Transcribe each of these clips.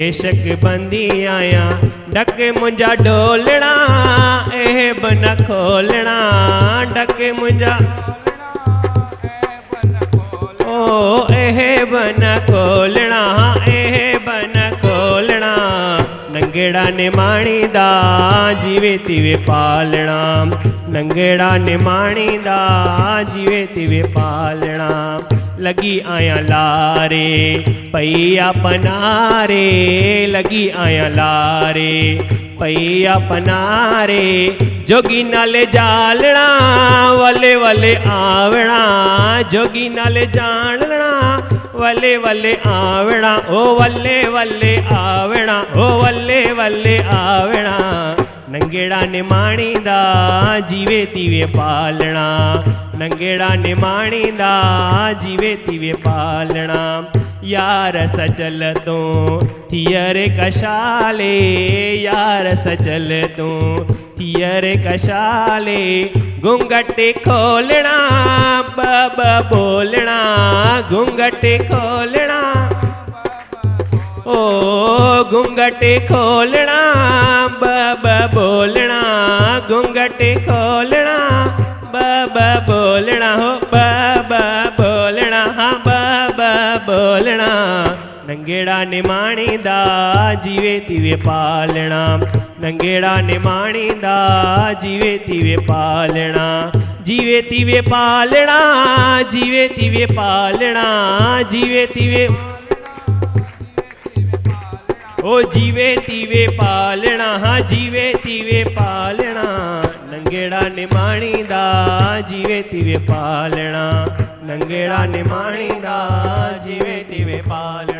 बेशक बंदी आया डक मुंजा डोलना एह बन खोलना डक मुंजा ओ एह बन खोलना एह बन खोलना नंगेड़ा निमाणी दा जीवे तिवे पालना नंगेड़ा निमाणी दा जीवे तिवे पालना लगी आया लारे पैया पनारे लगी आया लारे पैया पनारे जोगी नाले जालना वले वले आवना जोगी नाले जालना वले वले आवना ओ वले वले आवना ओ वले वले आवना नंगेड़ा निमाणी दा जीवे तिवे पालना नंगेड़ा निमाणी दा जीवे तिवे पालना यार सचल तू थियर कशाले यार सचल तू थियर कशाले घूंघटे खोलना बब बोलना घूंघटे खोलना ओ घूंघटे खोलना बब बोलना घूंघटे खोलना बब बोलना हो बब बोलना हाँ बब बोलना नंगेड़ा निमाणी दा जीवे तिवे पालना नंगेड़ा निमाणी दा जीवे तिवे पालना जीवे तिवे पालना जीवे तिवे पालना जीवे तिवे ओ जीवे तिवे पालना हाँ जीवे तिवे पालना नंगेड़ा निमाणी दा जीवे तिवे पालना नंगेड़ा निमाणी दा जीवे तिवे पालना।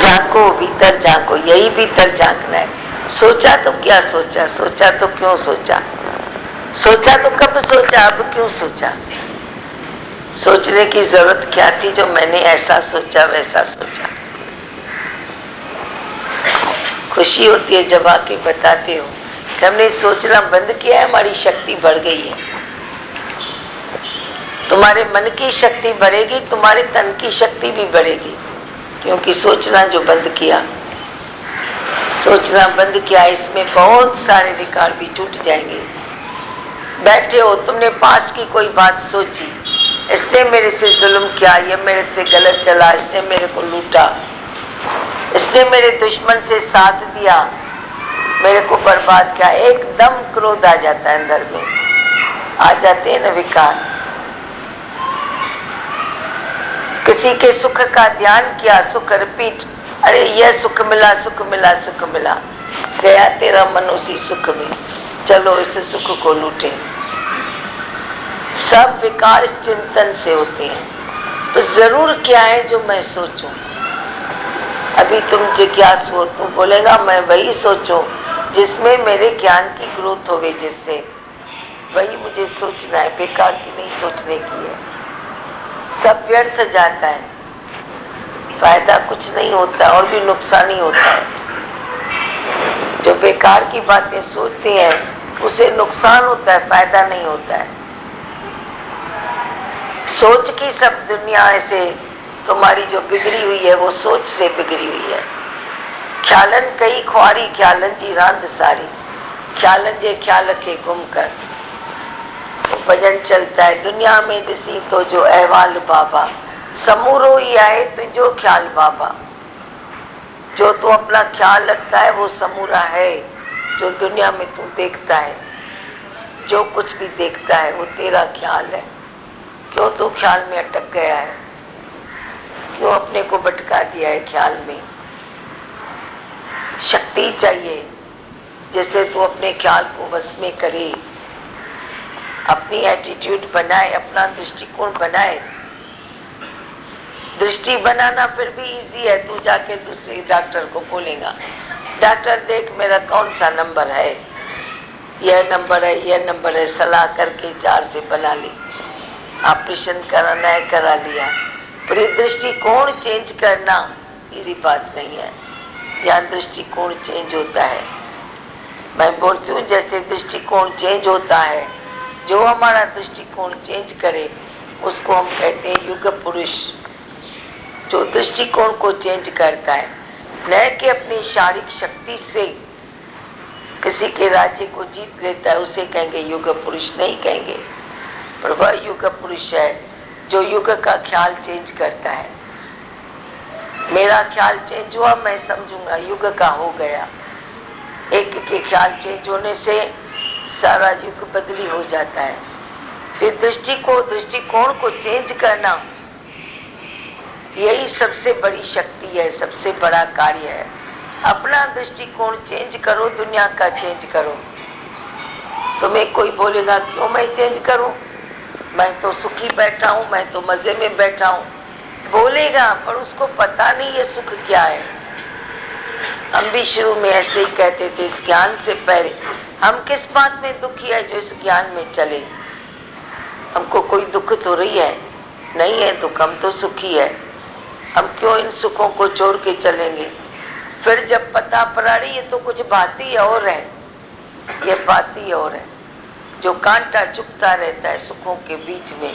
झांको भीतर झांको, यही भीतर झांकना है। सोचा तो क्या सोचा, सोचा तो क्यों सोचा, सोचा तो कब सोचा, अब क्यों सोचा। सोचने की जरूरत क्या थी जो मैंने ऐसा सोचा वैसा सोचा। खुशी होती है जब आके बताते हो कि हमने सोचना बंद किया है, हमारी शक्ति बढ़ गई है। तुम्हारे मन की शक्ति बढ़ेगी, तुम्हारे तन की शक्ति भी बढ़ेगी, क्योंकि सोचना जो बंद किया, सोचना बंद किया, इसमें बहुत सारे विकार भी टूट जाएंगे। बैठे हो, तुमने पास्ट की कोई बात सोची, इसने मेरे से जुल्म किया, ये मेरे से गलत चला, इसने मेरे को लूटा, इसने मेरे दुश्मन से साथ दिया, मेरे को बर्बाद किया। एकदम क्रोध आ जाता है, अंदर में आ जाते हैं ना विकार। किसी के सुख का ध्यान किया, सुख रिपीट, अरे यह सुख मिला, सुख मिला, सुख मिला, गया तेरा मन उसी सुख में, चलो इस सुख को लूटे। सब विकार इस चिंतन से होते हैं। तो जरूर क्या है जो मैं सोचूं। अभी तुम जिज्ञासु हो, तुम बोलेगा मैं वही सोचूं जिसमें मेरे ज्ञान की ग्रोथ होवे, जिससे वही मुझे सोचना है, बेकार की नहीं सोचने की है। सब व्यर्थ जाता है, फायदा कुछ नहीं होता और भी नुकसान ही होता है। जो बेकार की बातें सोचते हैं उसे नुकसान होता है, फायदा नहीं होता है। सोच की सब दुनिया ऐसे, तुम्हारी जो बिगड़ी हुई है वो सोच से बिगड़ी हुई है। ख्यालन कई ख्वारी, ख्यालन जी रांद सारी, ख्यालन जे ख्याल रखे गुम कर। भजन चलता है, दुनिया में ॾिसी तो जो अहवाल बाबा, समूरो ही आए तुझो ख्याल बाबा। जो तू अपना ख्याल रखता है वो समूरा है। जो दुनिया में तू देखता है, जो कुछ भी देखता है वो तेरा ख्याल है। क्यों तू ख्याल में अटक गया है, क्यों अपने को भटका दिया है ख्याल में। शक्ति चाहिए जिससे तू अपने ख्याल को वश में करे, अपनी एटीट्यूड बनाए, अपना दृष्टिकोण बनाए। दृष्टि बनाना फिर भी इजी है। तू जाके दूसरे डॉक्टर को बोलेगा, डॉक्टर देख मेरा कौन सा नंबर है, यह नंबर है, यह नंबर है, सलाह करके 4 से बना ली। ऑपरेशन कराना है, करा लिया। पर ये दृष्टिकोण चेंज करना इजी बात नहीं है। यहाँ दृष्टिकोण चेंज होता है। मैं बोलती हूँ जैसे दृष्टिकोण चेंज होता है, जो हमारा दृष्टिकोण चेंज करे उसको हम कहते हैं युग पुरुष। जो दृष्टिकोण को चेंज करता है, न कि अपनी शारीरिक शक्ति से किसी के राज्य को जीत लेता है, उसे कहेंगे युग पुरुष नहीं कहेंगे। पर वह युग पुरुष है जो युग का ख्याल चेंज करता है। मेरा ख्याल चेंज हुआ, मैं समझूंगा युग का हो गया। एक के ख्याल चेंज होने से सारा युग बदली हो जाता है। तो दृष्टिकोण को चेंज करना, यही सबसे बड़ी शक्ति है, सबसे बड़ा कार्य है। अपना दृष्टिकोण चेंज करो, दुनिया का चेंज करो। तुम्हें कोई बोलेगा क्यों मैं चेंज करूं, मैं तो सुखी बैठा हूं, मैं तो मजे में बैठा हूं, बोलेगा, पर उसको पता नहीं ये सुख क्या है। हम भी शुरू में ऐसे ही कहते थे, इस ज्ञान से पहले हम किस बात में दुखी है जो इस ज्ञान में चले। हमको कोई दुख तो रही है नहीं है दुख, हम तो सुखी है, हम क्यों इन सुखों को छोड़ के चलेंगे। फिर जब पता पड़ा रही ये तो कुछ बात ही और है, ये बात ही और है। जो कांटा चुभता रहता है सुखों के बीच में,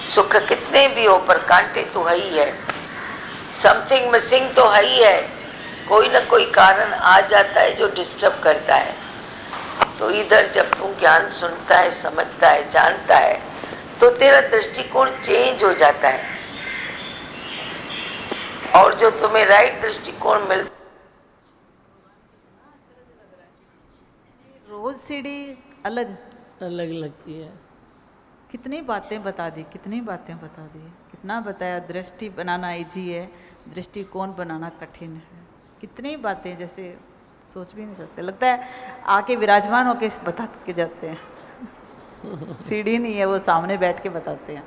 सुख कितने भी हो पर कांटे तो है ही है, समथिंग मिसिंग तो है ही है। कोई ना कोई कारण आ जाता है जो डिस्टर्ब करता है। तो इधर जब तू ज्ञान सुनता है, समझता है, जानता है, तो तेरा दृष्टिकोण चेंज हो जाता है। और जो तुम्हें राइट दृष्टिकोण मिलता, रोज सीढ़ी अलग अलग लगती है। कितनी बातें बता दी, कितनी बातें बता दी, कितना बताया। दृष्टि बनाना इजी है, दृष्टिकोण बनाना कठिन है। कितनी बातें जैसे सोच भी नहीं सकते, लगता है आके विराजमान होके बता के जाते हैं। सीढ़ी नहीं है, वो सामने बैठ के बताते हैं।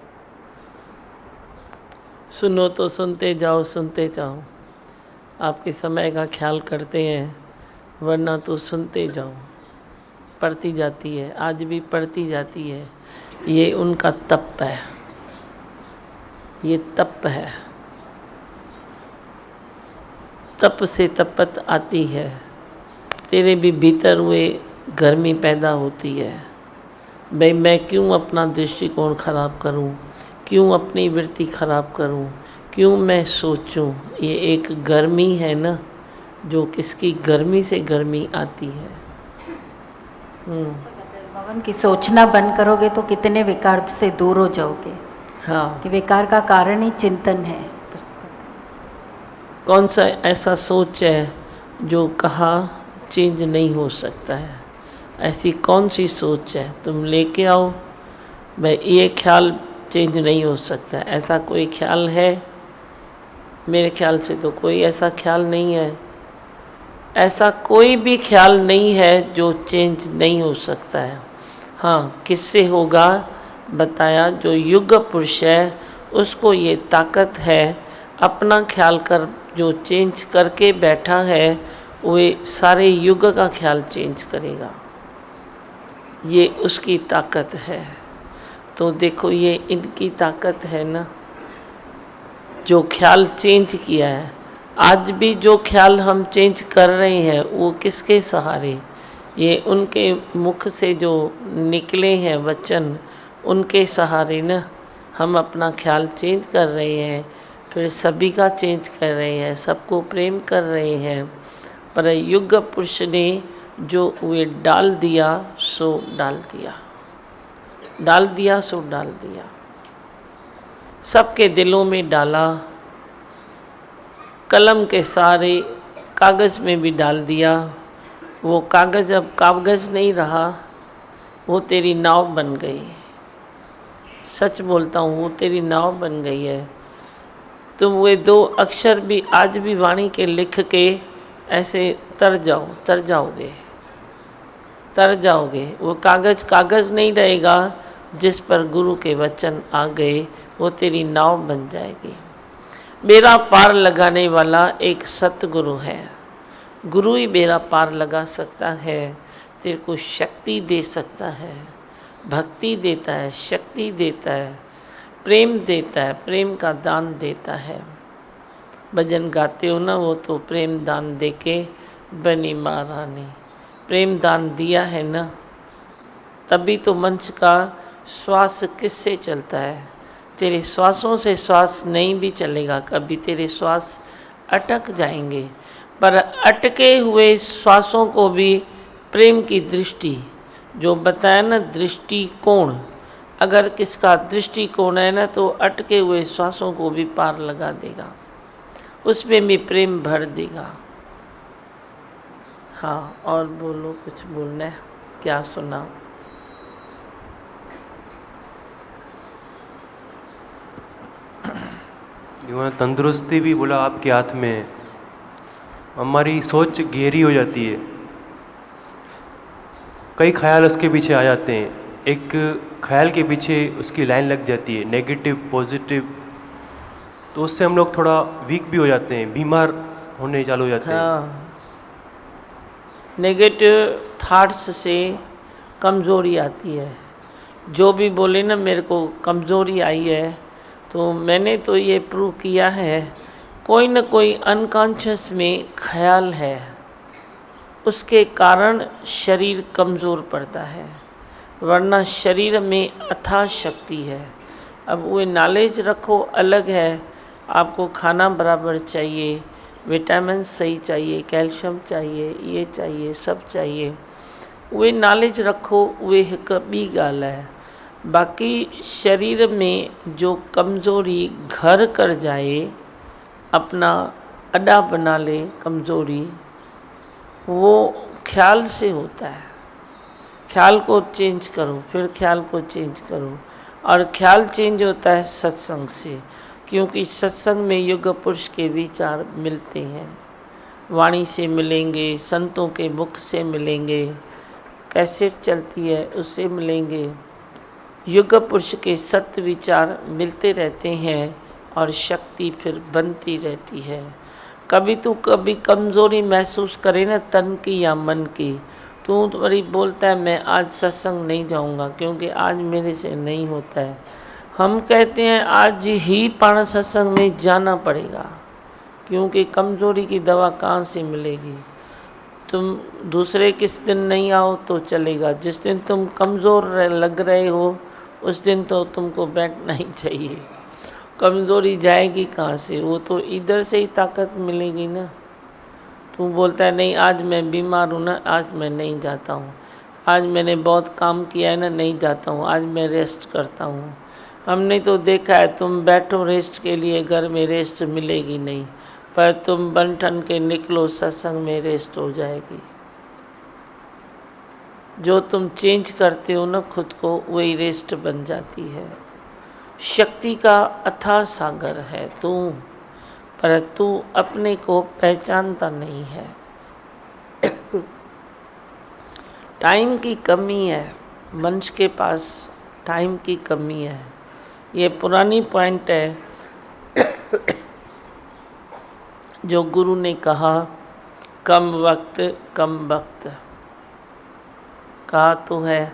सुनो तो सुनते जाओ, सुनते जाओ। आपके समय का ख्याल करते हैं, वरना तो सुनते जाओ। पढ़ती जाती है, आज भी पढ़ती जाती है। ये उनका तप है, ये तप है। तप से तपत आती है। तेरे भी भीतर हुए गर्मी पैदा होती है। भाई मैं क्यों अपना दृष्टिकोण खराब करूं, क्यों अपनी वृत्ति खराब करूं, क्यों मैं सोचूं। ये एक गर्मी है ना, जो किसकी गर्मी से गर्मी आती है। भगवान की सोचना बंद करोगे तो कितने विकार से दूर हो जाओगे। हाँ, कि विकार का कारण ही चिंतन है। कौन सा ऐसा सोच है जो कहा चेंज नहीं हो सकता है। ऐसी कौन सी सोच है, तुम लेके आओ। भाई ये ख्याल चेंज नहीं हो सकता, ऐसा कोई ख्याल है? मेरे ख्याल से तो कोई ऐसा ख्याल नहीं है। ऐसा कोई भी ख्याल नहीं है जो चेंज नहीं हो सकता है। हाँ, किससे होगा बताया, जो युग पुरुष है उसको ये ताकत है। अपना ख्याल कर जो चेंज करके बैठा है, वो सारे युग का ख्याल चेंज करेगा। ये उसकी ताकत है। तो देखो ये इनकी ताकत है ना, जो ख्याल चेंज किया है। आज भी जो ख्याल हम चेंज कर रहे हैं वो किसके सहारे, ये उनके मुख से जो निकले हैं वचन, उनके सहारे ना हम अपना ख्याल चेंज कर रहे हैं। फिर सभी का चेंज कर रहे हैं, सबको प्रेम कर रहे हैं। पर युग पुरुष ने जो वे डाल दिया सो डाल दिया, डाल दिया सो डाल दिया। सबके दिलों में डाला, कलम के सारे कागज़ में भी डाल दिया। वो कागज़ अब कागज़ नहीं रहा, वो तेरी नाव बन गई। सच बोलता हूँ, वो तेरी नाव बन गई है। तुम वे दो अक्षर भी आज भी वाणी के लिख के ऐसे तर जाओगे, तर जाओगे। वो कागज़ कागज़ नहीं रहेगा, जिस पर गुरु के वचन आ गए वो तेरी नाव बन जाएगी। बेड़ा पार लगाने वाला एक सतगुरु है। गुरु ही बेड़ा पार लगा सकता है, तेरे को शक्ति दे सकता है, भक्ति देता है, शक्ति देता है, प्रेम देता है, प्रेम का दान देता है। भजन गाते हो ना, वो तो प्रेम दान देके बनी महारानी। प्रेम दान दिया है ना, तभी तो मंच का श्वास किससे चलता है। तेरे श्वासों से श्वास नहीं भी चलेगा, कभी तेरे श्वास अटक जाएंगे, पर अटके हुए श्वासों को भी प्रेम की दृष्टि, जो बताया ना दृष्टिकोण, अगर किसका दृष्टिकोण है ना तो अटके हुए श्वासों को भी पार लगा देगा, उसमें भी प्रेम भर देगा। हाँ, और बोलो, कुछ बोलना है, क्या सुना? तंदुरुस्ती भी बोला आपके हाथ में है। हमारी सोच गहरी हो जाती है, कई ख्याल उसके पीछे आ जाते हैं, एक ख्याल के पीछे उसकी लाइन लग जाती है, नेगेटिव पॉजिटिव, तो उससे हम लोग थोड़ा वीक भी हो जाते हैं, बीमार होने चालू हो जाते हैं। हाँ, नेगेटिव थाट्स से कमज़ोरी आती है। जो भी बोले ना मेरे को कमज़ोरी आई है, तो मैंने तो ये प्रूव किया है, कोई ना कोई अनकॉन्शियस में ख्याल है, उसके कारण शरीर कमज़ोर पड़ता है, वरना शरीर में अथाह शक्ति है। अब वो नॉलेज रखो अलग है, आपको खाना बराबर चाहिए, विटामिन सही चाहिए, कैल्शियम चाहिए, ये चाहिए, सब चाहिए, उहे नॉलेज रखो, उहे हिक ॿी ॻाल्हि आहे। बाक़ी शरीर में जो कमज़ोरी घर कर जाए, अपना अड्डा बना ले कमज़ोरी, वो ख्याल से होता है। ख्याल को चेंज करो, फिर ख्याल को चेंज करो, और ख्याल चेंज होता है सत्संग से, क्योंकि सत्संग में युग पुरुष के विचार मिलते हैं, वाणी से मिलेंगे, संतों के मुख से मिलेंगे, कैसेट चलती है उससे मिलेंगे, युग पुरुष के सत्य विचार मिलते रहते हैं, और शक्ति फिर बनती रहती है। कभी कमज़ोरी महसूस करे ना तन की या मन की, तू तो बड़ी बोलता है मैं आज सत्संग नहीं जाऊंगा क्योंकि आज मेरे से नहीं होता है। हम कहते हैं आज ही पाण सत्संग में जाना पड़ेगा, क्योंकि कमज़ोरी की दवा कहाँ से मिलेगी। तुम दूसरे किस दिन नहीं आओ तो चलेगा, जिस दिन तुम कमज़ोर लग रहे हो उस दिन तो तुमको बैठना ही चाहिए। कमज़ोरी जाएगी कहाँ से, वो तो इधर से ही ताकत मिलेगी ना। तू बोलता है नहीं आज मैं बीमार हूँ ना, आज मैं नहीं जाता हूँ, आज मैंने बहुत काम किया है ना, नहीं जाता हूँ, आज मैं रेस्ट करता हूँ। हमने तो देखा है, तुम बैठो रेस्ट के लिए, घर में रेस्ट मिलेगी नहीं, पर तुम बन ठन के निकलो सत्संग में रेस्ट हो जाएगी। जो तुम चेंज करते हो ना खुद को, वही रेस्ट बन जाती है। शक्ति का अथाह सागर है तू, पर तू अपने को पहचानता नहीं है। टाइम की कमी है, मंच के पास टाइम की कमी है, ये पुरानी पॉइंट है जो गुरु ने कहा, कम वक्त कम वक्त। कहा तो है,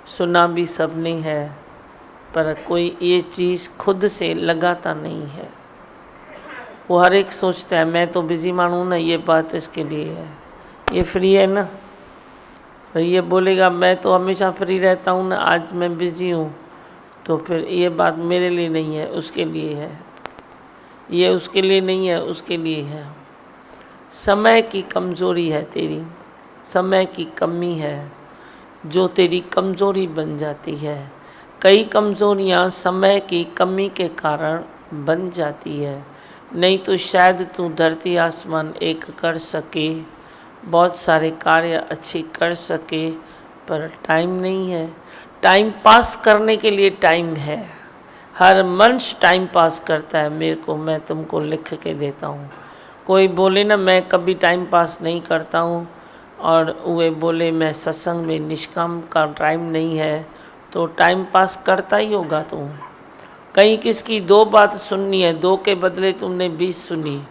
सुना भी सबने है, पर कोई ये चीज़ खुद से लगाता नहीं है। वो हर एक सोचता है मैं तो बिज़ी मानूँ ना, ये बात इसके लिए है, ये फ्री है ना, पर ये बोलेगा मैं तो हमेशा फ्री रहता हूँ ना, आज मैं बिज़ी हूँ, तो फिर ये बात मेरे लिए नहीं है, उसके लिए है। ये उसके लिए नहीं है, उसके लिए है। समय की कमज़ोरी है तेरी, समय की कमी है जो तेरी कमज़ोरी बन जाती है। कई कमज़ोरियाँ समय की कमी के कारण बन जाती है, नहीं तो शायद तू धरती आसमान एक कर सके, बहुत सारे कार्य अच्छे कर सके, पर टाइम नहीं है। टाइम पास करने के लिए टाइम है, हर मनुष्य टाइम पास करता है। मेरे को, मैं तुमको लिख के देता हूँ। कोई बोले ना मैं कभी टाइम पास नहीं करता हूँ, और वे बोले मैं सत्संग में निष्काम का टाइम नहीं है, तो टाइम पास करता ही होगा तू। कहीं किसकी 2 बात सुननी है, 2 के बदले तुमने 20 सुनी,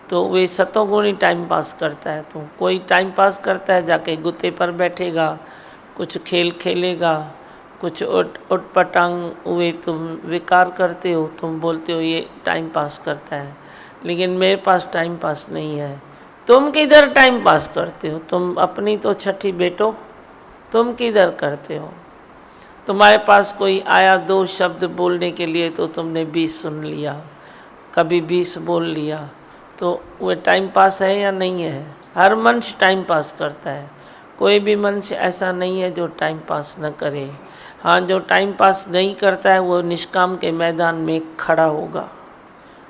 तो वे सतोगुणी टाइम पास करता है तू। कोई टाइम पास करता है जाके गुत्ते पर बैठेगा, कुछ खेल खेलेगा, कुछ उट पटांग हुए तुम विकार करते हो, तुम बोलते हो ये टाइम पास करता है। लेकिन मेरे पास टाइम पास नहीं है। तुम किधर टाइम पास करते हो? तुम अपनी तो छठी बेटो, तुम किधर करते हो? तुम्हारे पास कोई आया 2 शब्द बोलने के लिए तो तुमने 20 सुन लिया, कभी 20 बोल लिया, तो वो टाइम पास है या नहीं है? हर मनुष्य टाइम पास करता है, कोई भी मनुष्य ऐसा नहीं है जो टाइम पास न करे। हाँ, जो टाइम पास नहीं करता है वो निष्काम के मैदान में खड़ा होगा,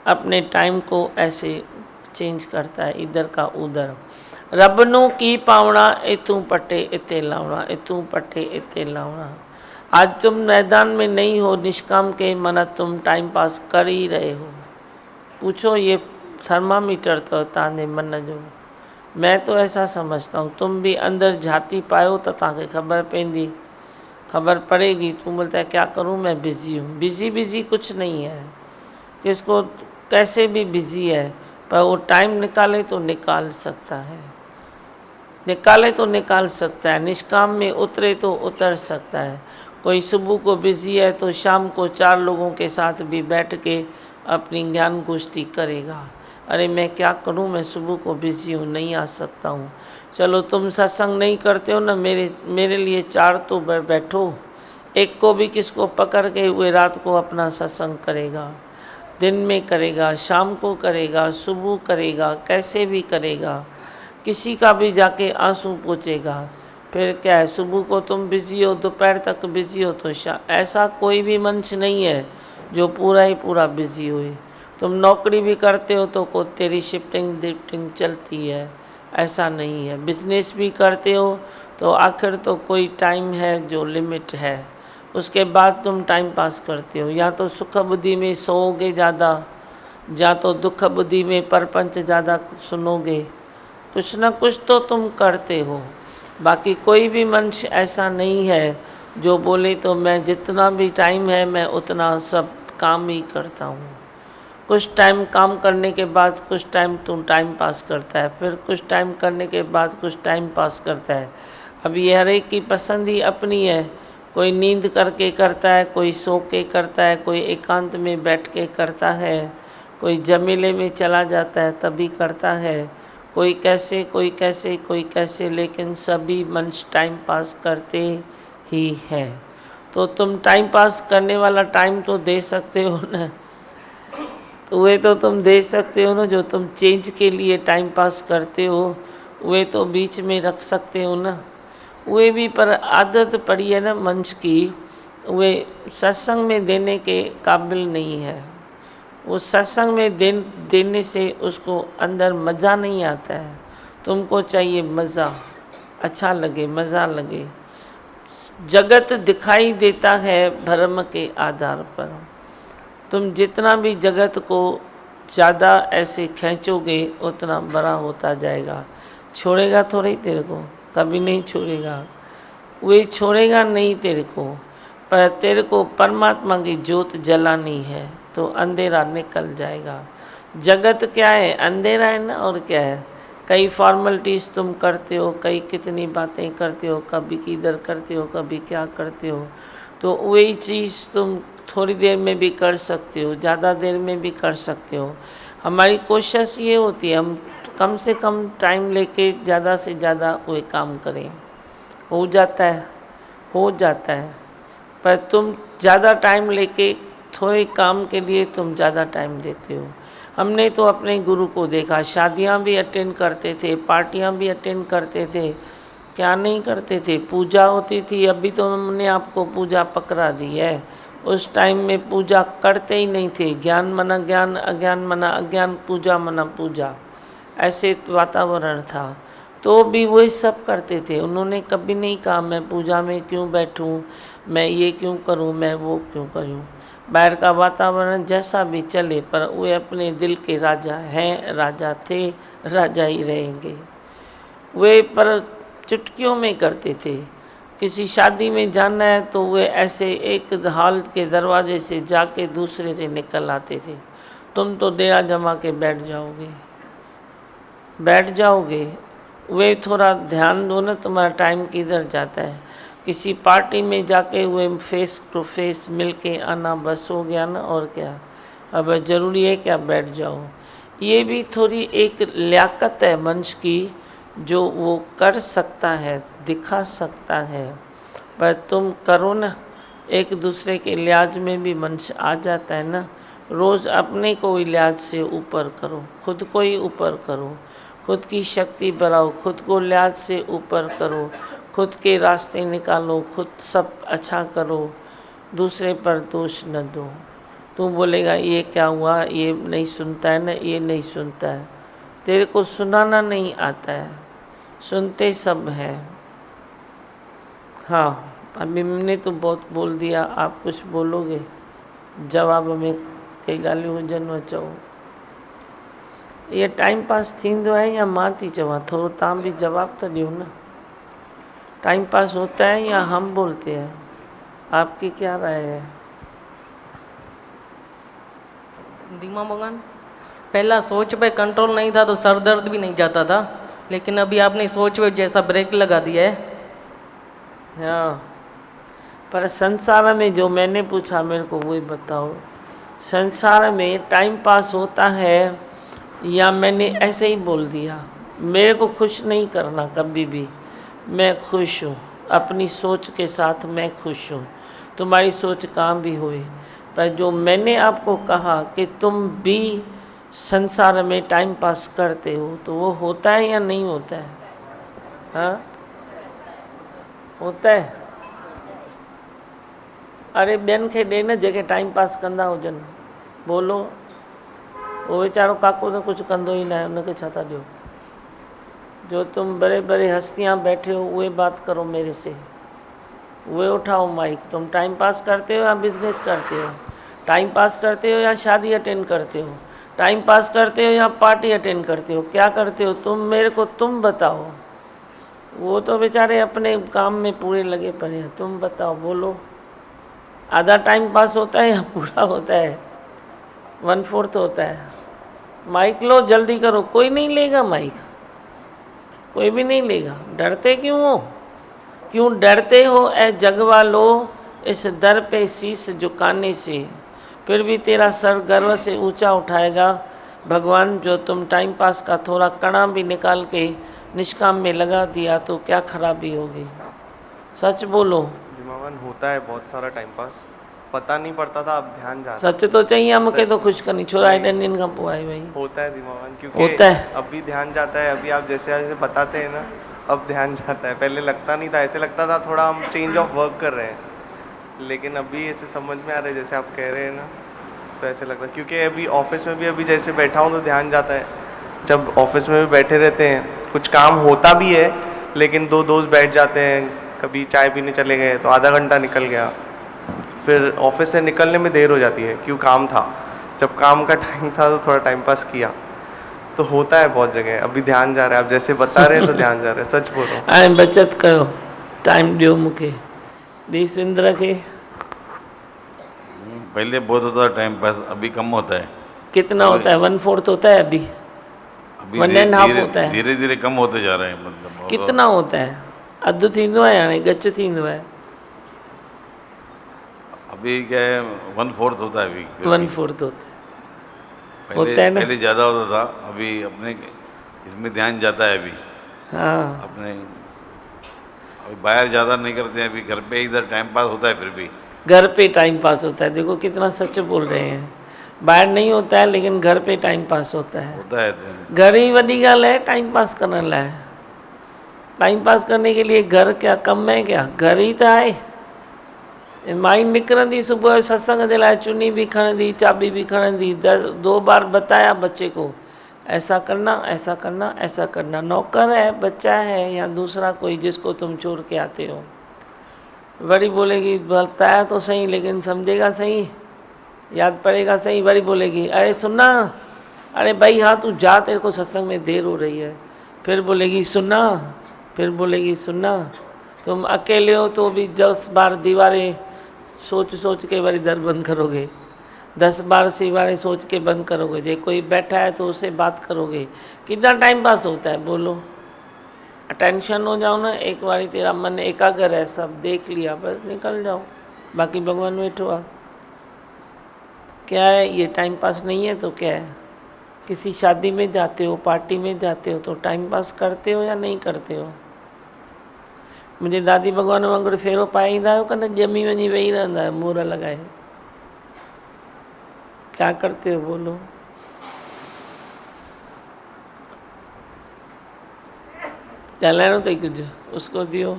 अपने टाइम को ऐसे चेंज करता है इधर का उधर। रब नू की पावना, इतू पटे इते लावना, इतू पटे इते लावना। आज तुम मैदान में नहीं हो निष्काम के, मना तुम टाइम पास कर ही रहे हो। पूछो ये थर्मामीटर तो ताने मन जो, मैं तो ऐसा समझता हूँ। तुम भी अंदर झाती पायो तो ताके खबर पेंदी, खबर पड़ेगी। तुम बोलता है क्या करूँ, मैं बिज़ी हूँ। बिज़ी कुछ नहीं है, किसको कैसे भी बिज़ी है, पर वो टाइम निकाले तो निकाल सकता है, निकाले तो निकाल सकता है। निष्काम में उतरे तो उतर सकता है। कोई सुबह को बिज़ी है तो शाम को 4 लोगों के साथ भी बैठ के अपनी ज्ञान गोष्ठी करेगा। अरे मैं क्या करूं, मैं सुबह को बिज़ी हूं, नहीं आ सकता हूं। चलो तुम सत्संग नहीं करते हो ना, मेरे लिए 4 तो बैठो, एक को भी किसको पकड़ के हुए रात को अपना सत्संग करेगा, दिन में करेगा, शाम को करेगा, सुबह करेगा, कैसे भी करेगा, किसी का भी जाके आंसू पोंछेगा। फिर क्या है, सुबह को तुम बिज़ी हो, दोपहर तक बिज़ी हो तो ऐसा कोई भी मनुष्य नहीं है जो पूरा ही पूरा बिज़ी हुए। तुम नौकरी भी करते हो तो को तेरी शिफ्टिंग डिफ्टिंग चलती है, ऐसा नहीं है। बिजनेस भी करते हो तो आखिर तो कोई टाइम है जो लिमिट है, उसके बाद तुम टाइम पास करते हो। या तो सुख बुद्धि में सोओगे ज़्यादा, या तो दुख बुद्धि में परपंच ज़्यादा सुनोगे, कुछ ना कुछ तो तुम करते हो। बाकी कोई भी मनुष्य ऐसा नहीं है जो बोले तो मैं जितना भी टाइम है मैं उतना सब काम ही करता हूँ। कुछ टाइम काम करने के बाद कुछ टाइम तुम टाइम पास करता है, फिर कुछ टाइम करने के बाद कुछ टाइम पास करता है। अब ये हर एक की पसंद ही अपनी है। कोई नींद करके करता है, कोई सो के करता है, कोई एकांत में बैठ के करता है, कोई जमेले में चला जाता है तभी करता है, कोई कैसे कोई कैसे कोई कैसे, लेकिन सभी मनुष्य टाइम पास करते ही हैं। तो तुम टाइम पास करने वाला टाइम तो दे सकते हो ना, तो वे तो तुम दे सकते हो ना। जो तुम चेंज के लिए टाइम पास करते हो वे तो बीच में रख सकते हो ना, वे भी। पर आदत पड़ी है ना मनुष्य की, वे सत्संग में देने के काबिल नहीं है। वो सत्संग में देने से उसको अंदर मज़ा नहीं आता है। तुमको चाहिए मज़ा, अच्छा लगे, मज़ा लगे। जगत दिखाई देता है भ्रम के आधार पर। तुम जितना भी जगत को ज़्यादा ऐसे खींचोगे उतना बड़ा होता जाएगा। छोड़ेगा थोड़ी तेरे को, कभी नहीं छोड़ेगा, वे छोड़ेगा नहीं तेरे को। पर तेरे को परमात्मा की ज्योत जलानी है तो अंधेरा निकल जाएगा। जगत क्या है, अंधेरा है ना, और क्या है। कई फॉर्मेलिटीज़ तुम करते हो, कई कितनी बातें करते हो, कभी किधर करते हो, कभी क्या करते हो। तो वही चीज़ तुम थोड़ी देर में भी कर सकते हो, ज़्यादा देर में भी कर सकते हो। हमारी कोशिश ये होती है हम कम से कम टाइम लेके ज़्यादा से ज़्यादा वो काम करें। हो जाता है, पर तुम ज़्यादा टाइम लेके थोड़े काम के लिए तुम ज़्यादा टाइम देते हो। हमने तो अपने गुरु को देखा, शादियां भी अटेंड करते थे, पार्टियां भी अटेंड करते थे, क्या नहीं करते थे। पूजा होती थी, अभी तो हमने आपको पूजा पकड़ा दी है, उस टाइम में पूजा करते ही नहीं थे। ज्ञान मना ज्ञान, अज्ञान मना अज्ञान, पूजा मना पूजा, ऐसे वातावरण था। तो भी वही सब करते थे। उन्होंने कभी नहीं कहा मैं पूजा में क्यों बैठूं, मैं ये क्यों करूं, मैं वो क्यों करूं। बाहर का वातावरण जैसा भी चले, पर वे अपने दिल के राजा हैं, राजा थे, राजा ही रहेंगे। वे पर चुटकियों में करते थे। किसी शादी में जाना है तो वे ऐसे एक हॉल के दरवाजे से जाके दूसरे से निकल आते थे। तुम तो डेरा जमा के बैठ जाओगे। वे थोड़ा ध्यान दो ना, तुम्हारा टाइम किधर जाता है। किसी पार्टी में जाके हुए फेस टू फेस मिल के आना बस हो गया ना, और क्या। अब ज़रूरी है क्या बैठ जाओ। ये भी थोड़ी एक लियाकत है मनुष्य की, जो वो कर सकता है, दिखा सकता है। पर तुम करो ना, एक दूसरे के लिहाज में भी मनुष्य आ जाता है ना। रोज़ अपने को ही लिहाज से ऊपर करो, खुद को ही ऊपर करो, खुद की शक्ति बढ़ाओ, खुद को लिहाज से ऊपर करो, खुद के रास्ते निकालो, खुद सब अच्छा करो, दूसरे पर दोष न दो। तू बोलेगा ये क्या हुआ, ये नहीं सुनता है ना, ये नहीं सुनता है। तेरे को सुनाना नहीं आता है, सुनते सब हैं। हाँ, अभी मैंने तो बहुत बोल दिया, आप कुछ बोलोगे? जवाब में कई ॻाल्हियूं हुजनि चओ। ये टाइम पास थींदो है या मां थी चवां? थोड़ो तव्हां भी जवाब तो ॾियो ना। टाइम पास होता है या हम बोलते हैं? आपकी क्या राय है? दीमा भगवान, पहला सोच पे कंट्रोल नहीं था तो सर दर्द भी नहीं जाता था, लेकिन अभी आपने सोच पे जैसा ब्रेक लगा दिया है। हाँ, पर संसार में जो मैंने पूछा मेरे को वही बताओ। संसार में टाइम पास होता है या मैंने ऐसे ही बोल दिया? मेरे को खुश नहीं करना कभी भी। मैं खुश हूँ अपनी सोच के साथ, मैं खुश हूँ। तुम्हारी सोच कहाँ भी हुई, पर जो मैंने आपको कहा कि तुम भी संसार में टाइम पास करते हो, तो वो होता है या नहीं होता है? हाँ, होता है। अरे ॿियनि खे ॾे न जेके टाइम पास कंदा हुजनि, बोलो। वो वेचारो काको तो कुछ कंदो ही ना है, उनके छा था ॾियो? जो तुम बड़े बड़े हस्तियाँ बैठे हो वही बात करो मेरे से, वही उठाओ माइक। तुम टाइम पास करते हो या बिजनेस करते हो? टाइम पास करते हो या शादी अटेंड करते हो? टाइम पास करते हो या पार्टी अटेंड करते हो? क्या करते हो तुम? मेरे को तुम बताओ। वो तो बेचारे अपने काम में पूरे लगे पड़े हैं, तुम बताओ, बोलो। आधा टाइम पास होता है या पूरा होता है? 1/4 होता है। माइक लो, जल्दी करो। कोई नहीं लेगा माइक, कोई भी नहीं लेगा। डरते क्यों हो? क्यों डरते हो ए जग वालो इस दर पे शीश झुकाने से? फिर भी तेरा सर गर्व से ऊंचा उठाएगा भगवान। जो तुम टाइम पास का थोड़ा कणा भी निकाल के निष्काम में लगा दिया तो क्या खराबी होगी? सच बोलो। दिमागन होता है बहुत सारा टाइम पास, पता नहीं पड़ता था, अब ध्यान जाता सच तो चाहिए मूंखे तो खुश करनी छोरा एडन दिन का पोइ आई भाई होता है दिमागन, क्योंकि होता है। अभी ध्यान जाता है। अभी आप जैसे जैसे बताते हैं ना, अब ध्यान जाता है। पहले लगता नहीं था, ऐसे लगता था थोड़ा हम चेंज ऑफ वर्क कर रहे हैं, लेकिन अभी ऐसे समझ में आ रहा है जैसे आप कह रहे हैं ना, तो ऐसे लगता है। क्योंकि अभी ऑफिस में भी अभी जैसे बैठा हूँ तो ध्यान जाता है। जब ऑफिस में भी बैठे रहते हैं, कुछ काम होता भी है, लेकिन दो दोस्त बैठ जाते हैं, कभी चाय पीने चले गए तो आधा घंटा निकल गया, फिर ऑफिस से निकलने में देर हो जाती है, क्यों काम था। जब काम का टाइम था तो थोड़ा टाइम पास किया, तो होता है बहुत जगह। अभी ध्यान जा रहा है, आप जैसे बता रहे हैं तो ध्यान जा रहा है, सच बोल रहा हूँ। ऐं बचत कयो, टाइम ॾियो मूंखे। ॾी सिंदर खे। पहले बहुत होता था टाइम पास, अभी कम होता है। कितना होता है? 1/4 होता है अभी? अभी 1.5 होता है? धीरे धीरे कम होते जा रहे हैं। मतलब कितना होता है? अधु थींदो आहे हाणे, गच थींदो आहे? अभी क्या है, 1/4 होता है अभी। 1/4 होता है। होता है ना? पहले ज़्यादा होता था, अभी अपने इसमें ध्यान जाता है अभी। हाँ, अपने अभी बाहर ज़्यादा नहीं करते हैं, अभी घर पे इधर टाइम पास होता है। फिर भी घर पे टाइम पास होता है। देखो कितना सच बोल रहे हैं। बाहर नहीं होता है लेकिन घर पे टाइम पास होता है। होता है। घर ही वॾी ॻाल्हि है टाइम पास करण लाइ। टाइम पास करने के लिए घर क्या कम है क्या? घर ही तो है। माई निकरंदी सुबह सत्संग जे लाइ, चुनी भी खणंदी, चाबी भी खणंदी। 2 बार बताया बच्चे को, ऐसा करना, ऐसा करना, ऐसा करना। नौकर है, बच्चा है या दूसरा कोई जिसको तुम छोड़ के आते हो। बड़ी बोलेगी बताया तो सही, लेकिन समझेगा सही, याद पड़ेगा सही। बड़ी बोलेगी अरे सुनना, अरे भाई हाँ तू जा, तेरे को सत्संग में देर हो रही है। फिर बोलेगी सुनना, फिर बोलेगी सुनना। तुम अकेले हो तो भी 10 बार दीवारें सोच सोच के बड़ी दर बंद करोगे, 10 बार दीवारें सोच के बंद करोगे। जो कोई बैठा है तो उससे बात करोगे। कितना टाइम पास होता है बोलो? अटेंशन हो जाओ ना, एक बारी तेरा मन एकाग्र है, सब देख लिया, बस निकल जाओ, बाकी भगवान बैठो। आप क्या है ये? टाइम पास नहीं है तो क्या है? किसी शादी में जाते हो, पार्टी में जाते हो तो टाइम पास करते हो या नहीं करते हो? मुंहिंजी दादी भॻवान वांगुरु फेरो पाए ईंदा आहियो कि न ॼमी वञी वेही रहंदा आहियो मुहर लॻाए? क्या करते हो बोलो? ॻाल्हाइणो अथई कुझु? उसको दियो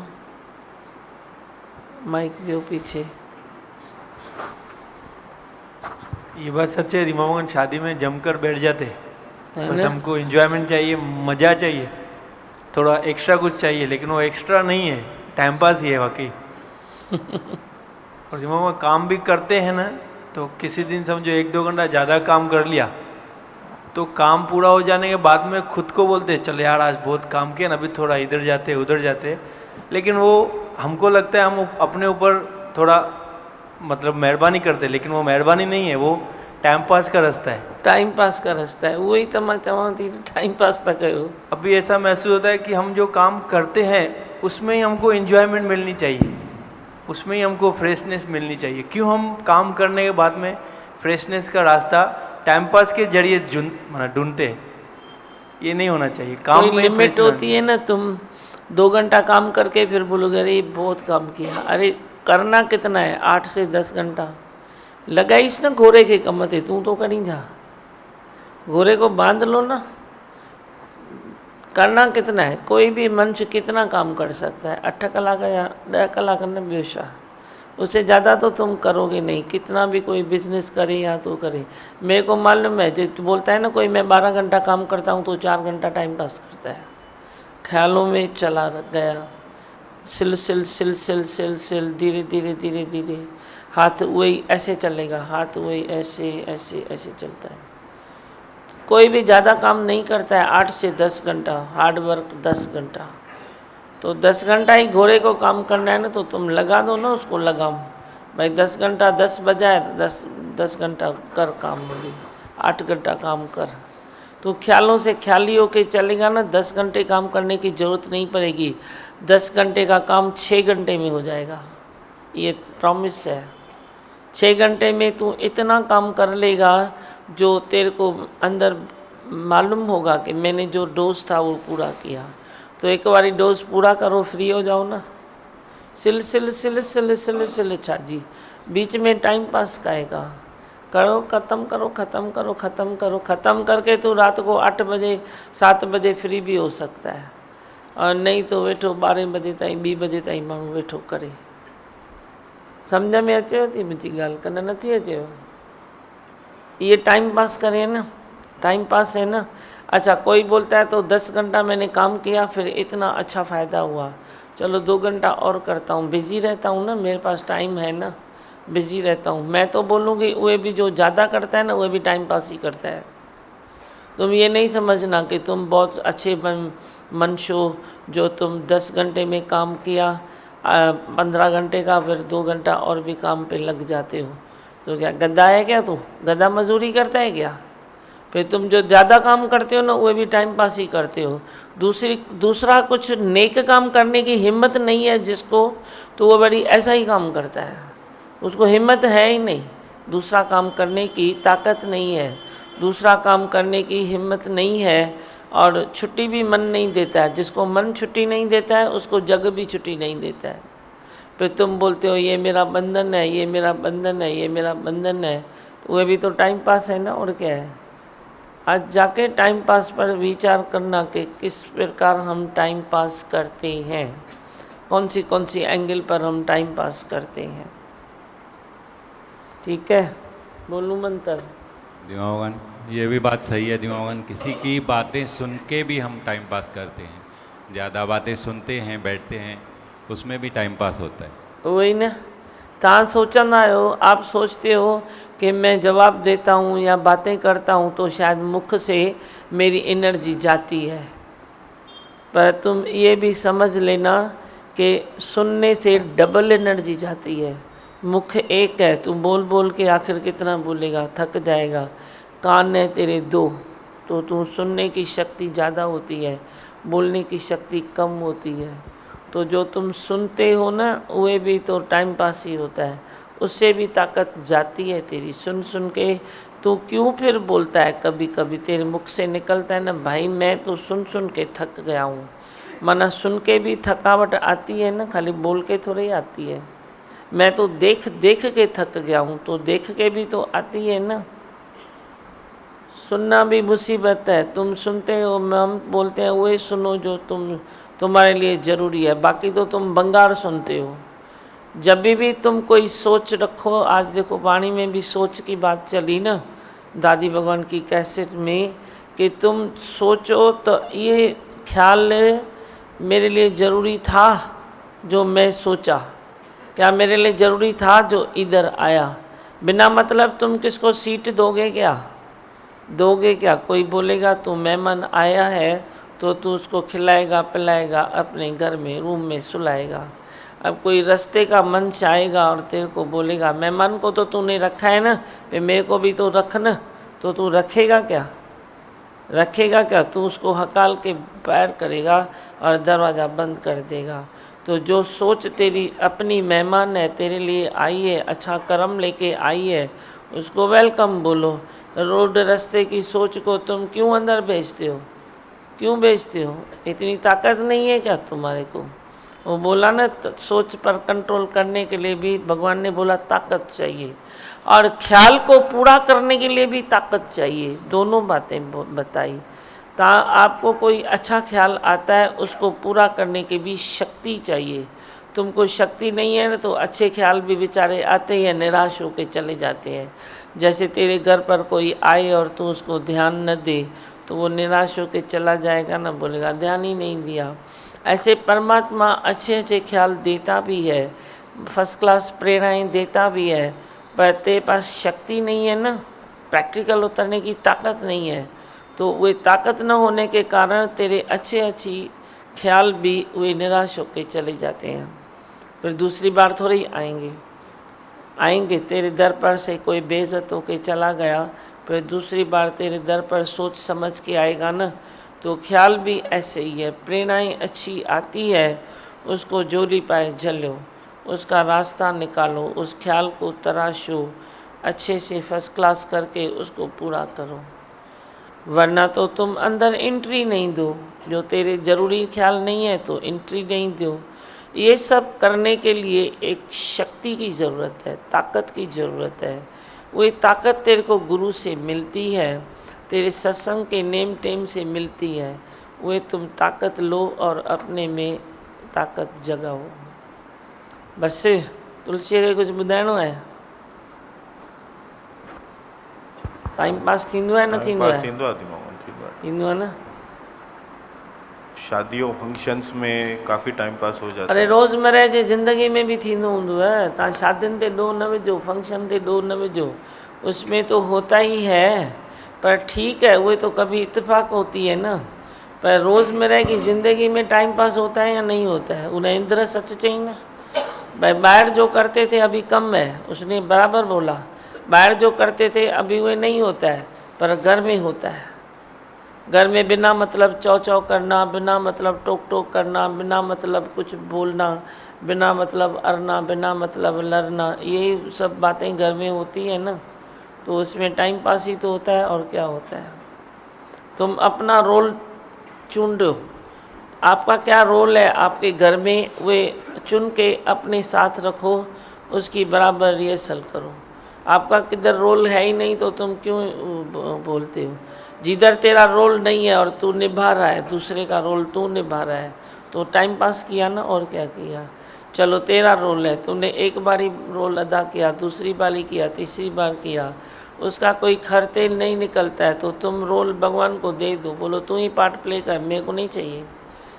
माइक, दियो पीछे। ये बात सच है रीमा मोहन, शादी में जमकर बैठ जाते है बस ना? हमको एंजॉयमेंट चाहिए, मज़ा चाहिए, थोड़ा एक्स्ट्रा कुछ चाहिए, लेकिन वो एक्स्ट्रा नहीं है, टाइम पास ही है वाकई। और रीमा मोहन काम भी करते हैं ना, तो किसी दिन समझो 1-2 घंटा ज़्यादा काम कर लिया तो काम पूरा हो जाने के बाद में खुद को बोलते हैं चल यार आज बहुत काम किया ना, अभी थोड़ा इधर जाते उधर जाते, लेकिन वो हमको लगता है हम अपने ऊपर थोड़ा मतलब मेहरबानी करते, लेकिन वो मेहरबानी नहीं है, वो टाइम पास का रास्ता है। टाइम पास का रास्ता है, उहो ई त मां चवां थी, टाइम पास था कयो। अभी ऐसा महसूस होता है कि हम जो काम करते हैं उसमें ही हमको एंजॉयमेंट मिलनी चाहिए, उसमें ही हमको फ्रेशनेस मिलनी चाहिए। क्यों हम काम करने के बाद में फ्रेशनेस का रास्ता टाइम पास के जरिए ढूंढते हैं? ये नहीं होना चाहिए। काम कोई में लिमिट फ्रेश होती है ना, तुम 2 घंटा काम करके फिर बोलोगे अरे बहुत काम किया। अरे करना कितना है? 8 से 10 घंटा लगाईस ना घोड़े के कम ते, तू तो करी जा, घोड़े को बांध लो ना। करना कितना है? कोई भी मनुष्य कितना काम कर सकता है? 8 कलाक या 10 कलाक न ॿियो छा, उससे ज़्यादा तो तुम करोगे नहीं, कितना भी कोई बिजनेस करे या तो करे। मेरे को मालूम है, जो बोलता है ना कोई मैं 12 घंटा काम करता हूँ तो 4 घंटा टाइम पास करता है, ख्यालों में चला गया, सिल सिल सिल सिल सिल सिल, धीरे धीरे धीरे धीरे, हाथ वही ऐसे चलेगा, हाथ वही ऐसे ऐसे ऐसे चलता है। कोई भी ज़्यादा काम नहीं करता है, 8 से 10 घंटा हार्ड वर्क, 10 घंटा तो 10 घंटा ही घोड़े को काम करना है ना, तो तुम लगा दो ना उसको लगाम। भाई 10 घंटा 10 बजाए 10 घंटा कर काम, बोली 8 घंटा काम कर। तो ख्यालों से ख्याली होके चलेगा ना, 10 घंटे काम करने की ज़रूरत नहीं पड़ेगी, 10 घंटे का काम 6 घंटे में हो जाएगा, ये प्रॉमिस है। 6 घंटे में तू इतना काम कर लेगा जो तेरे को अंदर मालूम होगा कि मैंने जो डोज था वो पूरा किया। तो एक बारी डोज पूरा करो, फ्री हो जाओ ना। सिल सिल सिल सिल सिल सिल छाजी, बीच में टाइम पास काएगा, करो, ख़त्म करो, ख़त्म करो, ख़त्म करो, ख़त्म करके तो रात को 8 बजे 7 बजे फ्री भी हो सकता है, और नहीं तो वेठो 12 बजे ताईं 2 बजे ताईं माण्हू वेठो करे। सम्झ में अचेव थी मुंहिंजी ॻाल्हि कन नथी अचेव? ये टाइम पास करे ना, टाइम पास है ना। अच्छा कोई बोलता है तो 10 घंटा मैंने काम किया फिर इतना अच्छा फ़ायदा हुआ, चलो 2 घंटा और करता हूँ, बिज़ी रहता हूँ ना, मेरे पास टाइम है ना, बिज़ी रहता हूँ। मैं तो बोलूँगी वह भी जो ज़्यादा करता है ना वह भी टाइम पास ही करता है। तुम ये नहीं समझना कि तुम बहुत अच्छे मनुष्य हो जो तुम 10 घंटे में काम किया, 15 घंटे का फिर 2 घंटा और भी काम पे लग जाते हो। तो क्या गधा है क्या? तू गधा मजदूरी करता है क्या? फिर तुम जो ज़्यादा काम करते हो ना वह भी टाइम पास ही करते हो। दूसरा कुछ नेक काम करने की हिम्मत नहीं है जिसको, तो वो बड़ी ऐसा ही काम करता है, उसको हिम्मत है ही नहीं, दूसरा काम करने की ताकत नहीं है, दूसरा काम करने की हिम्मत नहीं है, और छुट्टी भी मन नहीं देता है। जिसको मन छुट्टी नहीं देता है उसको जग भी छुट्टी नहीं देता है। फिर तुम बोलते हो ये मेरा बंधन है, ये मेरा बंधन है, ये मेरा बंधन है, तो वह भी तो टाइम पास है ना, और क्या है। आज जाके टाइम पास पर विचार करना कि किस प्रकार हम टाइम पास करते हैं, कौन सी एंगल पर हम टाइम पास करते हैं। ठीक है, बोलूँ मंत्र? दिमागन, ये भी बात सही है दिमागन, किसी की बातें सुन के भी हम टाइम पास करते हैं, ज़्यादा बातें सुनते हैं बैठते हैं उसमें भी टाइम पास होता है। वही ना, तव्हां सोचंदा आहियो, आप सोचते हो कि मैं जवाब देता हूँ या बातें करता हूँ तो शायद मुख से मेरी एनर्जी जाती है, पर तुम ये भी समझ लेना कि सुनने से डबल एनर्जी जाती है। मुख एक है, तू बोल बोल के आखिर कितना बोलेगा, थक जाएगा। कान है तेरे 2, तो तू सुनने की शक्ति ज़्यादा होती है, बोलने की शक्ति कम होती है। तो जो तुम सुनते हो ना वह भी तो टाइम पास ही होता है, उससे भी ताकत जाती है तेरी। सुन सुन के तो क्यों फिर बोलता है कभी कभी तेरे मुख से निकलता है ना, भाई मैं तो सुन सुन के थक गया हूँ। माना सुन के भी थकावट आती है ना, खाली बोल के थोड़ी आती है। मैं तो देख देख के थक गया हूँ, तो देख के भी तो आती है ना। सुनना भी मुसीबत है। तुम सुनते हो, हम बोलते हैं वही सुनो जो तुम्हारे लिए ज़रूरी है, बाकी तो तुम बंगार सुनते हो। जब भी तुम कोई सोच रखो, आज देखो वाणी में भी सोच की बात चली ना दादी भगवान की कैसेट में, कि तुम सोचो तो ये ख्याल मेरे लिए ज़रूरी था जो मैं सोचा, क्या मेरे लिए ज़रूरी था जो इधर आया। बिना मतलब तुम किसको सीट दोगे क्या? कोई बोलेगा तो मेहमान आया है तो तू उसको खिलाएगा पिलाएगा, अपने घर में रूम में सुलाएगा। अब कोई रास्ते का मंच आएगा और तेरे को बोलेगा मेहमान को तो तूने रखा है ना, फिर मेरे को भी तो रख ना, तो तू रखेगा क्या? तू उसको हकाल के पैर करेगा और दरवाज़ा बंद कर देगा। तो जो सोच तेरी अपनी मेहमान है, तेरे लिए आई है, अच्छा कर्म लेके आई है, उसको वेलकम बोलो। रोड रास्ते की सोच को तुम क्यों अंदर भेजते हो? इतनी ताकत नहीं है क्या तुम्हारे को? वो बोला ना, सोच पर कंट्रोल करने के लिए भी भगवान ने बोला ताकत चाहिए, और ख्याल को पूरा करने के लिए भी ताकत चाहिए। दोनों बातें बताई। आपको कोई अच्छा ख्याल आता है, उसको पूरा करने की भी शक्ति चाहिए। तुमको शक्ति नहीं है ना, तो अच्छे ख्याल भी बेचारे आते ही निराश होकर चले जाते हैं। जैसे तेरे घर पर कोई आए और तू उसको ध्यान न दे तो वो निराश होकर चला जाएगा ना, बोलेगा ध्यान ही नहीं दिया। ऐसे परमात्मा अच्छे अच्छे ख्याल देता भी है, फर्स्ट क्लास प्रेरणाएँ देता भी है, पर तेरे पास शक्ति नहीं है ना, प्रैक्टिकल उतरने की ताकत नहीं है। तो वे ताकत न होने के कारण तेरे अच्छी ख्याल भी वे निराश होकर चले जाते हैं। फिर दूसरी बार थोड़ी आएंगे। तेरे दर पर से कोई बेइज्जत होकर चला गया, फिर दूसरी बार तेरे दर पर सोच समझ के आएगा ना। तो ख्याल भी ऐसे ही है। प्रेरणाएँ अच्छी आती है, उसको जोली पाए झलो, उसका रास्ता निकालो, उस ख्याल को तराशो, अच्छे से फर्स्ट क्लास करके उसको पूरा करो। वरना तो तुम अंदर एंट्री नहीं दो। जो तेरे ज़रूरी ख्याल नहीं है तो एंट्री नहीं दो। ये सब करने के लिए एक शक्ति की ज़रूरत है, ताकत की ज़रूरत है। वो ताकत तेरे को गुरु से मिलती है, तेरे सत्संग के नेम टेम से मिलती है। वे तुम ताकत लो और अपने में ताकत जगाओ। बस तुलसी खे कुछ ॿुधाइणो आहे? टाइम पास थींदो आहे न थींदो आहे? थींदो आहे न। शादियों फंक्शंस में काफ़ी टाइम पास हो जाता अरे है। रोज़मर्रा जी ज़िंदगी में भी थींदो हूंदो आहे। तव्हां शादियुनि ते ॾोह न विझो, फंक्शन ते ॾोह न विझो, उसमें तो होता ही है। पर ठीक है, वो तो कभी इत्तेफाक होती है ना। पर रोज़मर्रा की ज़िंदगी में टाइम पास होता है या नहीं होता है? उन्हें इंद्र सच चाहिए ना भाई। बाहर जो करते थे अभी कम है, उसने बराबर बोला। बाहर जो करते थे अभी वे नहीं होता है, पर घर में होता है। घर में बिना मतलब चौ चौ करना, बिना मतलब टोक टोक करना, बिना मतलब कुछ बोलना, बिना मतलब अरना, बिना मतलब लड़ना, ये सब बातें घर में होती है ना। तो उसमें टाइम पास ही तो होता है, और क्या होता है। तुम अपना रोल चुन दो। आपका क्या रोल है आपके घर में, वे चुन के अपने साथ रखो, उसकी बराबर रिहर्सल करो। आपका किधर रोल है ही नहीं तो तुम क्यों बोलते हो? जिधर तेरा रोल नहीं है और तू निभा रहा है, दूसरे का रोल तू निभा रहा है, तो टाइम पास किया ना, और क्या किया। चलो तेरा रोल है, तूने एक बारी रोल अदा किया, दूसरी बारी किया, तीसरी बार किया, उसका कोई खरतेल नहीं निकलता है, तो तुम रोल भगवान को दे दो। बोलो तू ही पार्ट प्ले कर, मेरे को नहीं चाहिए।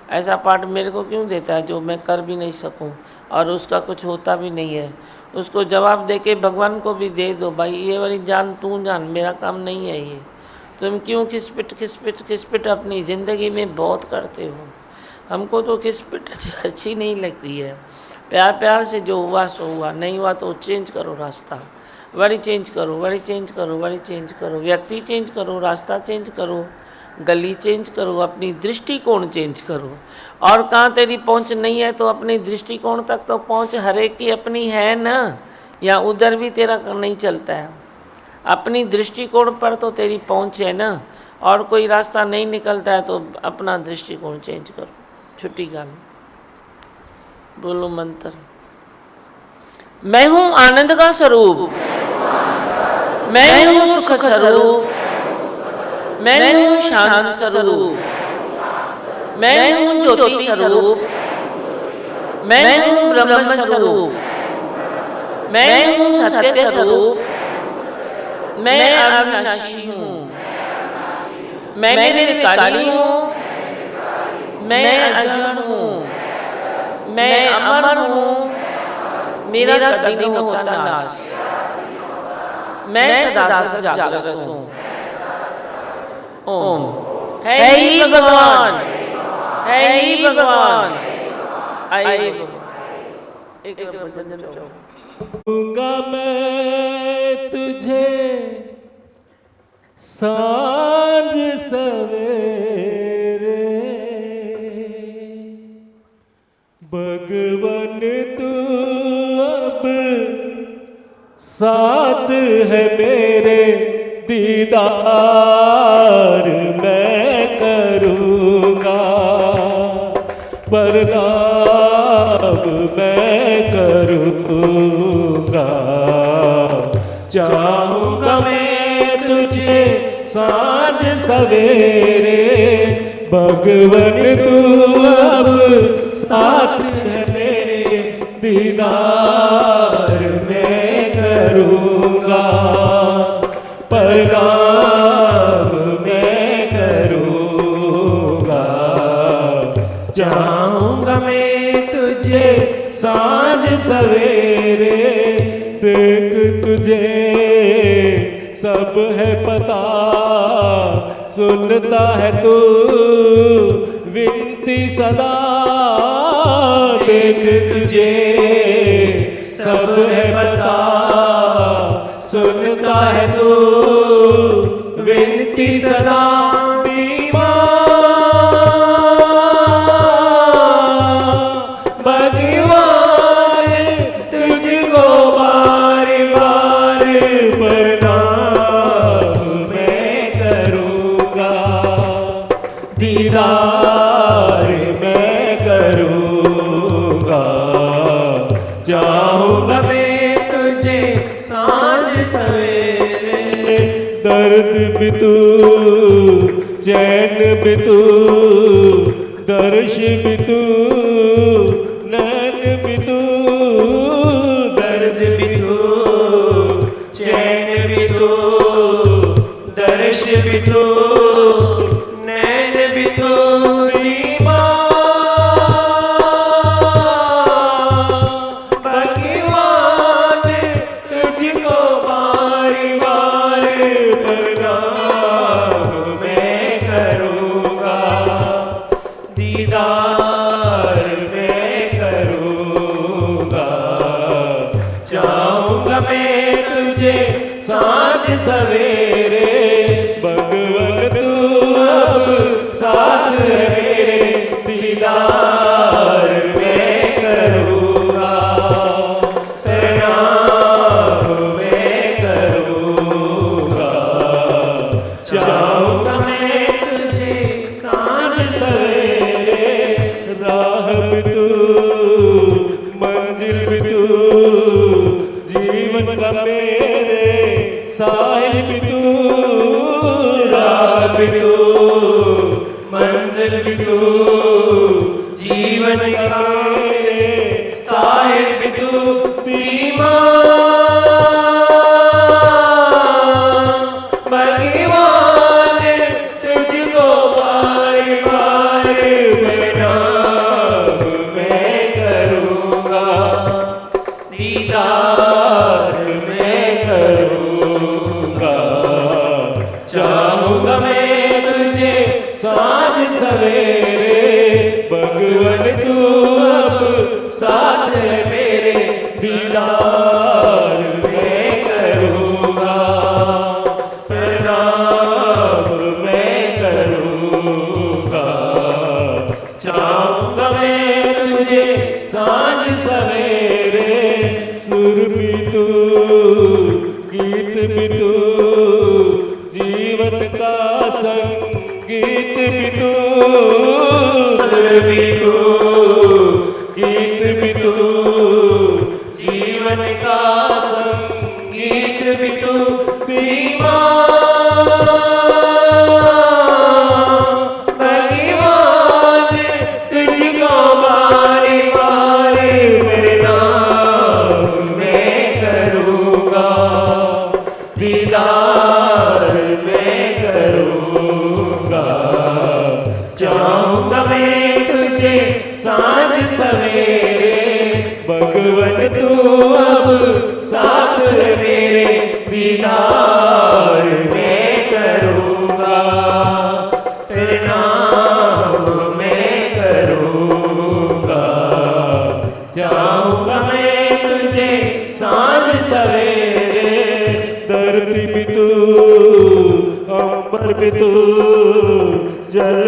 ऐसा पार्ट मेरे को क्यों देता है जो मैं कर भी नहीं सकूं और उसका कुछ होता भी नहीं है। उसको जवाब दे के भगवान को भी दे दो, भाई ये वाली जान तू जान, मेरा काम नहीं है ये। तुम क्यों खिसपिट अपनी ज़िंदगी में बहुत करते हो। हमको तो खिसपिट अच्छी नहीं लगती है। प्यार प्यार से जो हुआ सो हुआ, नहीं हुआ तो चेंज करो रास्ता, वरी चेंज करो, वरी चेंज करो, वरी चेंज करो, व्यक्ति चेंज करो, रास्ता चेंज करो, गली चेंज करो, अपनी दृष्टिकोण चेंज करो। और कहाँ तेरी पहुँच नहीं है तो अपनी दृष्टिकोण तक तो पहुँच हर एक की अपनी है ना, या उधर भी तेरा नहीं चलता है। अपनी दृष्टिकोण पर तो तेरी पहुँच है ना, और कोई रास्ता नहीं निकलता है तो अपना दृष्टिकोण चेंज करो। छुट्टी गाल बोलो मंत्र। मैं हूँ आनंद का स्वरूप, मैं हूँ सुख स्वरूप, मैं हूँ शांत स्वरूप, मैं हूँ ज्योति स्वरूप, मैं हूँ ब्रह्म स्वरूप, मैं हूँ सत्य स्वरूप, मैं अविनाशी हूँ, मैं निर्विकारी हूँ, मैं अजर हूँ, मैं अमर हूँ, मेरा कभी नहीं होता नाश, मैं सदा जागृत हूँ। ओम। है ही भगवान, है ही भगवान, आई भगवान। एक भजन चलो। दूंगा मैं तुझे सांझ सवेरे, भगवन तू अब साथ है मेरे, दीदार मैं करूँगा, प्रणाम मैं करूँगा। चाहूँगा मैं तुझे सांझ सवेरे, भगवन तू अब साथ है मेरे, दीदार मैं करूँगा, प्रणाम मैं करूँगा। चाहूँगा मैं तुझे सांझ सवेरे, देख तुझे सब है पता, सुनता है तू विनती सदा। देख तुझे सब है पता, सुनता है तू विनती सदा। भगवान तुझको बार बार प्रणाम मैं करूँगा, दीदार मैं करूँगा। चाहूँगा मैं तुझे सांझ सवेरे, दर्द भी तू चैन भी तू, दर्श भी तू नैन भी तू, दर्द भी तू चैन भी तू, दर्श भी तू नैन भी तू। भगवान तुझको बार बार प्रणाम मैं करूँगा, दीदार मैं करूँगा। चाहूँगा मैं तुझे सांझ सवेरे, भगवन तू अब साथ है मेरे, दीदार मैं करूँगा, प्रणाम मैं करूँगा। चाहूँगा मैं तुझे सांझ सवेरे, राह भी तू मंजिल भी तू, जीवन का मेरे साहिल भी तू। राह भी तू मंजिल भी तू, जीवन का मेरे साहिल भी तू। भगवान तुझको बार बार प्रणाम मैं करूँगा, दीदार मैं करूँगा। चाहूँगा मैं तुझे सांझ सवेरे, भगवन तू अब साथ है मेरे, दीदार मैं करूँगा, प्रणाम मैं करूँगा। चाहूँगा मैं तुझे सांझ सवेरे, सुर भी तू गीत भी तू, जीवन का संगीत भी तू, सुर भी तू, गीत भी तू, जीवन का संगीत भी तू, भगवान तुझको मारे मारे मेरे नाम मैं करूँगा, दीदार मैं करूँगा, चाहूँगा मैं तुझे सांझ सवेरे, भगवन तू अब साथ है मेरे, दीदार मैं करूँगा, तेरे नाम मैं करूँगा, चाहूँगा मैं तुझे सांझ सवेरे, धरती भी तू, अंबर भी तू, जल